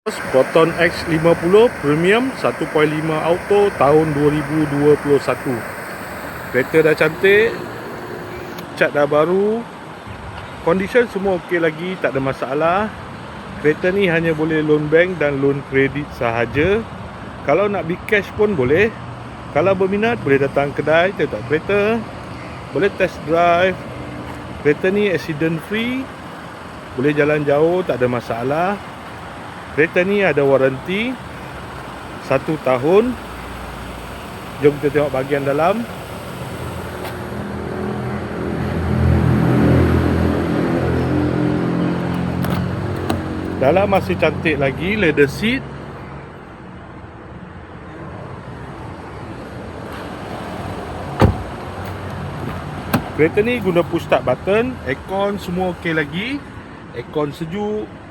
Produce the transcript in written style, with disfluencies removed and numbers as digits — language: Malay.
Proton X50 Premium 1.5 Auto tahun 2021. Kereta dah cantik, cat dah baru, condition semua okey lagi, tak ada masalah. Kereta ni hanya boleh loan bank dan loan kredit sahaja. Kalau nak beli cash pun boleh. Kalau berminat boleh datang kedai tetap kereta, boleh test drive. Kereta ni accident free, boleh jalan jauh, tak ada masalah. Kereta ni ada waranti 1 tahun. Jom kita tengok bahagian dalam. Dalam masih cantik lagi, leather seat. Kereta ni guna push start button. Aircon semua okey lagi. Aircon sejuk.